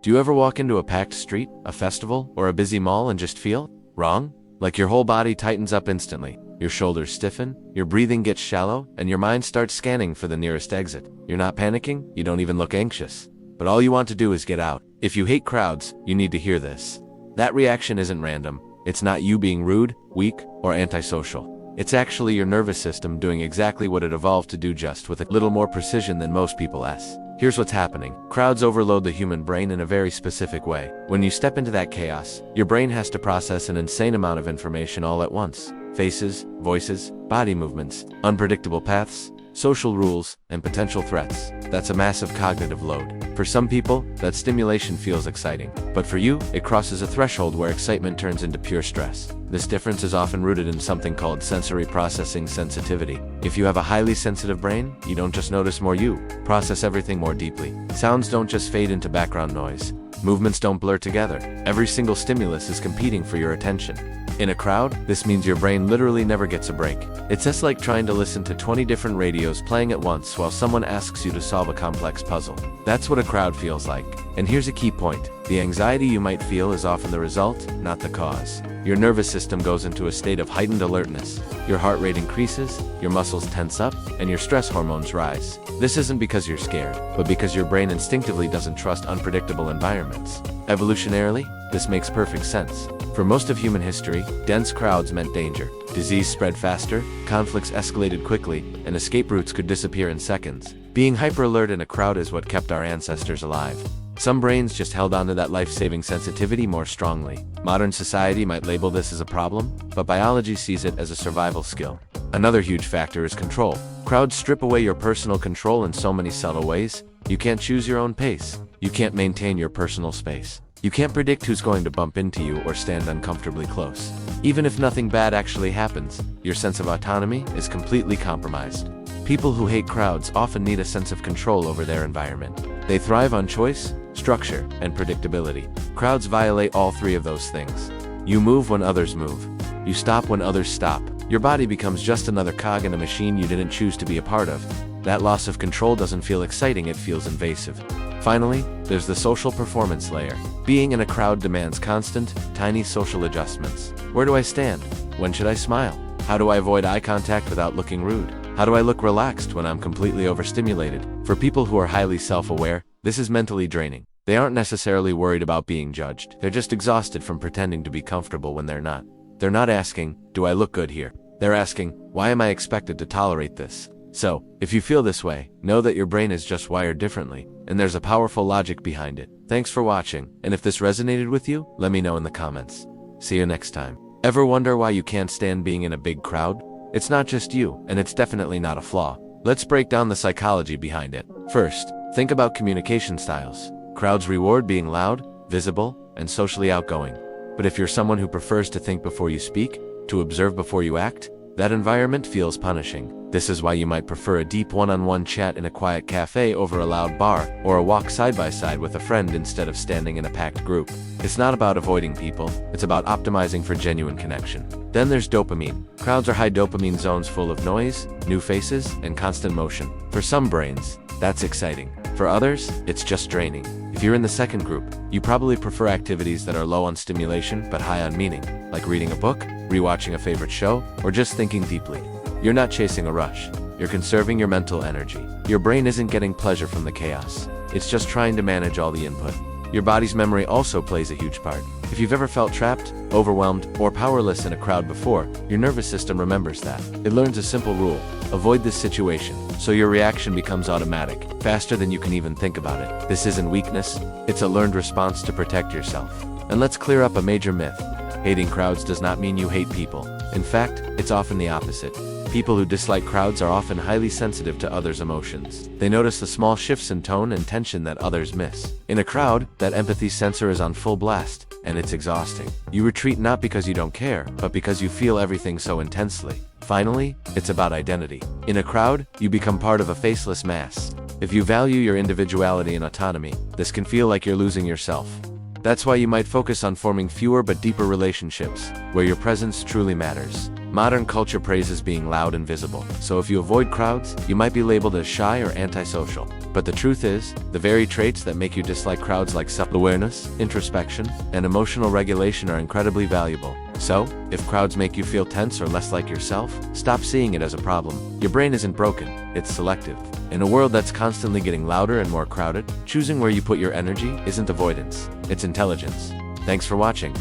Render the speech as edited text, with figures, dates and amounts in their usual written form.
Do you ever walk into a packed street, a festival, or a busy mall and just feel wrong? Like your whole body tightens up instantly. Your shoulders stiffen, your breathing gets shallow, and your mind starts scanning for the nearest exit. You're not panicking, you don't even look anxious. But all you want to do is get out. If you hate crowds, you need to hear this. That reaction isn't random. It's not you being rude, weak, or antisocial. It's actually your nervous system doing exactly what it evolved to do, just with a little more precision than most people's. Here's what's happening. Crowds overload the human brain in a very specific way. When you step into that chaos, your brain has to process an insane amount of information all at once. Faces, voices, body movements, unpredictable paths, social rules, and potential threats. That's a massive cognitive load. For some people, that stimulation feels exciting. But for you, it crosses a threshold where excitement turns into pure stress. This difference is often rooted in something called sensory processing sensitivity. If you have a highly sensitive brain, you don't just notice more, you process everything more deeply. Sounds don't just fade into background noise. Movements don't blur together. Every single stimulus is competing for your attention. In a crowd, this means your brain literally never gets a break. It's just like trying to listen to 20 different radios playing at once while someone asks you to solve a complex puzzle. That's what a crowd feels like. And here's a key point. The anxiety you might feel is often the result, not the cause. Your nervous system goes into a state of heightened alertness. Your heart rate increases, your muscles tense up, and your stress hormones rise. This isn't because you're scared, but because your brain instinctively doesn't trust unpredictable environments. Evolutionarily, this makes perfect sense. For most of human history, dense crowds meant danger. Disease spread faster, conflicts escalated quickly, and escape routes could disappear in seconds. Being hyper-alert in a crowd is what kept our ancestors alive. Some brains just held onto that life-saving sensitivity more strongly. Modern society might label this as a problem, but biology sees it as a survival skill. Another huge factor is control. Crowds strip away your personal control in so many subtle ways. You can't choose your own pace. You can't maintain your personal space. You can't predict who's going to bump into you or stand uncomfortably close. Even if nothing bad actually happens, your sense of autonomy is completely compromised. People who hate crowds often need a sense of control over their environment. They thrive on choice, structure, and predictability. Crowds violate all three of those things. You move when others move. You stop when others stop. Your body becomes just another cog in a machine you didn't choose to be a part of. That loss of control doesn't feel exciting, it feels invasive. Finally, there's the social performance layer. Being in a crowd demands constant, tiny social adjustments. Where do I stand? When should I smile? How do I avoid eye contact without looking rude? How do I look relaxed when I'm completely overstimulated? For people who are highly self-aware, this is mentally draining. They aren't necessarily worried about being judged. They're just exhausted from pretending to be comfortable when they're not. They're not asking, do I look good here? They're asking, why am I expected to tolerate this? So, if you feel this way, know that your brain is just wired differently, and there's a powerful logic behind it. Thanks for watching, and if this resonated with you, let me know in the comments. See you next time. Ever wonder why you can't stand being in a big crowd? It's not just you, and it's definitely not a flaw. Let's break down the psychology behind it. First, think about communication styles. Crowds reward being loud, visible, and socially outgoing. But if you're someone who prefers to think before you speak, to observe before you act, that environment feels punishing. This is why you might prefer a deep one-on-one chat in a quiet cafe over a loud bar, or a walk side-by-side with a friend instead of standing in a packed group. It's not about avoiding people, it's about optimizing for genuine connection. Then there's dopamine. Crowds are high dopamine zones full of noise, new faces, and constant motion. For some brains, that's exciting. For others, it's just draining. If you're in the second group, you probably prefer activities that are low on stimulation but high on meaning, like reading a book, rewatching a favorite show, or just thinking deeply. You're not chasing a rush. You're conserving your mental energy. Your brain isn't getting pleasure from the chaos. It's just trying to manage all the input. Your body's memory also plays a huge part. If you've ever felt trapped, overwhelmed, or powerless in a crowd before, your nervous system remembers that. It learns a simple rule: avoid this situation, so your reaction becomes automatic, faster than you can even think about it. This isn't weakness, it's a learned response to protect yourself. And let's clear up a major myth. Hating crowds does not mean you hate people. In fact, it's often the opposite. People who dislike crowds are often highly sensitive to others' emotions. They notice the small shifts in tone and tension that others miss. In a crowd, that empathy sensor is on full blast, and it's exhausting. You retreat not because you don't care, but because you feel everything so intensely. Finally, it's about identity. In a crowd, you become part of a faceless mass. If you value your individuality and autonomy, this can feel like you're losing yourself. That's why you might focus on forming fewer but deeper relationships, where your presence truly matters. Modern culture praises being loud and visible, so if you avoid crowds, you might be labeled as shy or antisocial. But the truth is, the very traits that make you dislike crowds like self-awareness, introspection, and emotional regulation are incredibly valuable. So, if crowds make you feel tense or less like yourself, stop seeing it as a problem. Your brain isn't broken, it's selective. In a world that's constantly getting louder and more crowded, choosing where you put your energy isn't avoidance, it's intelligence. Thanks for watching.